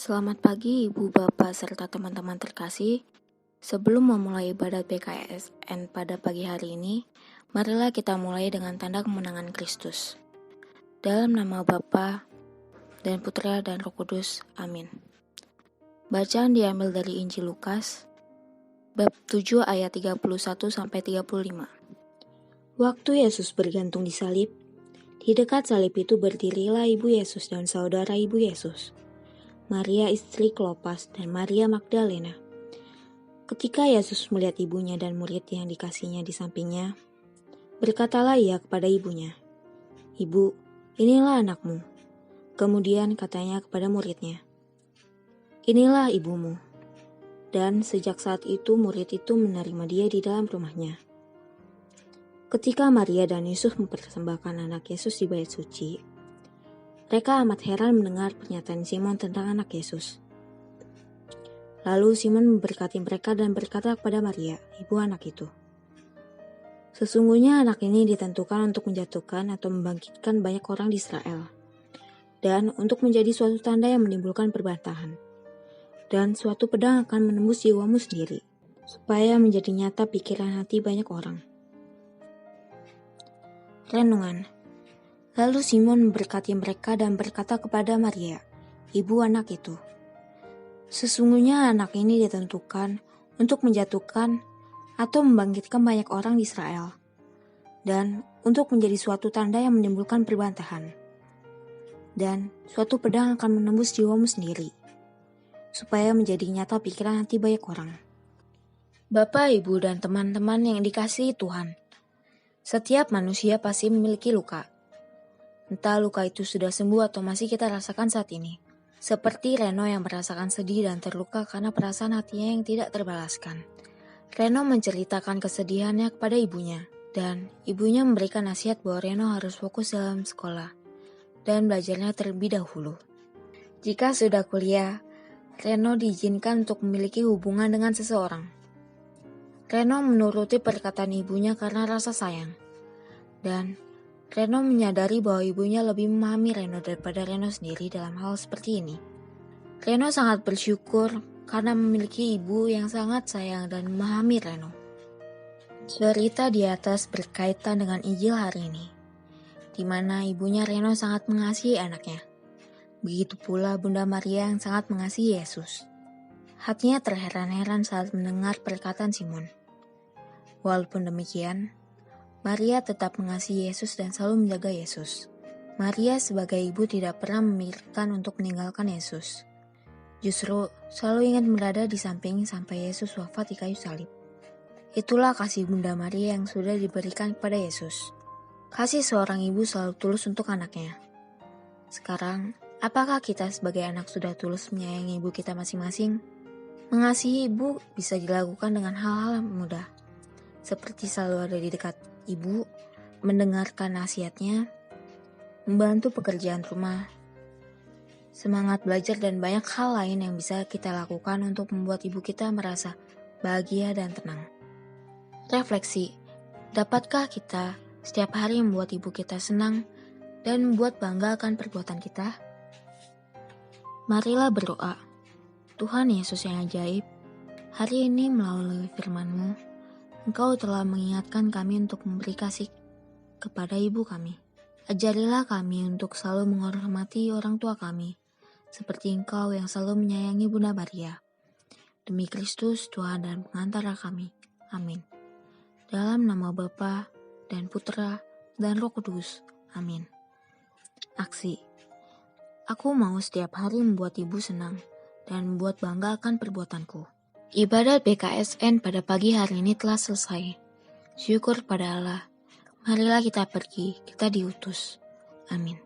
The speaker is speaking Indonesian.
Selamat pagi Ibu, Bapak, serta teman-teman terkasih. Sebelum memulai ibadat PKSN pada pagi hari ini, marilah kita mulai dengan tanda kemenangan Kristus. Dalam nama Bapa dan Putra dan Roh Kudus. Amin. Bacaan diambil dari Injil Lukas, bab 7 ayat 31-35. Waktu Yesus bergantung di salib, di dekat salib itu berdirilah ibu Yesus dan saudara ibu Yesus, Maria istri Klopas dan Maria Magdalena. Ketika Yesus melihat ibunya dan murid yang dikasihnya di sampingnya, berkatalah ia kepada ibunya, "Ibu, inilah anakmu." Kemudian katanya kepada muridnya, "Inilah ibumu." Dan sejak saat itu murid itu menerima dia di dalam rumahnya. Ketika Maria dan Yusuf mempersembahkan anak Yesus di bait suci, mereka amat heran mendengar pernyataan Simon tentang anak Yesus. Lalu Simon memberkati mereka dan berkata kepada Maria, ibu anak itu, "Sesungguhnya anak ini ditentukan untuk menjatuhkan atau membangkitkan banyak orang di Israel, dan untuk menjadi suatu tanda yang menimbulkan perbantahan. Dan suatu pedang akan menembus jiwamu sendiri, supaya menjadi nyata pikiran hati banyak orang." Renungan. Lalu Simon memberkati mereka dan berkata kepada Maria, ibu anak itu, "Sesungguhnya anak ini ditentukan untuk menjatuhkan atau membangkitkan banyak orang di Israel, dan untuk menjadi suatu tanda yang menimbulkan perbantahan. Dan suatu pedang akan menembus jiwamu sendiri, supaya menjadi nyata pikiran hati banyak orang." Bapak, Ibu, dan teman-teman yang dikasihi Tuhan, setiap manusia pasti memiliki luka. Entah luka itu sudah sembuh atau masih kita rasakan saat ini. Seperti Reno yang merasakan sedih dan terluka karena perasaan hatinya yang tidak terbalaskan. Reno menceritakan kesedihannya kepada ibunya, dan ibunya memberikan nasihat bahwa Reno harus fokus dalam sekolah dan belajarnya terlebih dahulu. Jika sudah kuliah, Reno diizinkan untuk memiliki hubungan dengan seseorang. Reno menuruti perkataan ibunya karena rasa sayang, dan Reno menyadari bahwa ibunya lebih memahami Reno daripada Reno sendiri dalam hal seperti ini. Reno sangat bersyukur karena memiliki ibu yang sangat sayang dan memahami Reno. Cerita di atas berkaitan dengan Injil hari ini, di mana ibunya Reno sangat mengasihi anaknya. Begitu pula Bunda Maria yang sangat mengasihi Yesus. Hatinya terheran-heran saat mendengar perkataan Simon. Walaupun demikian, Maria tetap mengasihi Yesus dan selalu menjaga Yesus. Maria sebagai ibu tidak pernah memikirkan untuk meninggalkan Yesus. Justru selalu ingin berada di samping sampai Yesus wafat di kayu salib. Itulah kasih Bunda Maria yang sudah diberikan kepada Yesus. Kasih seorang ibu selalu tulus untuk anaknya. Sekarang, apakah kita sebagai anak sudah tulus menyayangi ibu kita masing-masing? Mengasihi ibu bisa dilakukan dengan hal-hal yang mudah, seperti selalu ada di dekat ibu, mendengarkan nasihatnya, membantu pekerjaan rumah, semangat belajar, dan banyak hal lain yang bisa kita lakukan untuk membuat ibu kita merasa bahagia dan tenang. Refleksi, dapatkah kita setiap hari membuat ibu kita senang dan membuat bangga akan perbuatan kita? Marilah berdoa. Tuhan Yesus yang ajaib, hari ini melalui firman-Mu, Engkau telah mengingatkan kami untuk memberi kasih kepada ibu kami. Ajarilah kami untuk selalu menghormati orang tua kami, seperti Engkau yang selalu menyayangi Bunda Maria. Demi Kristus, Tuhan dan pengantara kami. Amin. Dalam nama Bapa dan Putra dan Roh Kudus. Amin. Aksi. Aku mau setiap hari membuat ibu senang dan membuat bangga akan perbuatanku. Ibadat PKSN pada pagi hari ini telah selesai. Syukur pada Allah. Marilah kita pergi, kita diutus. Amin.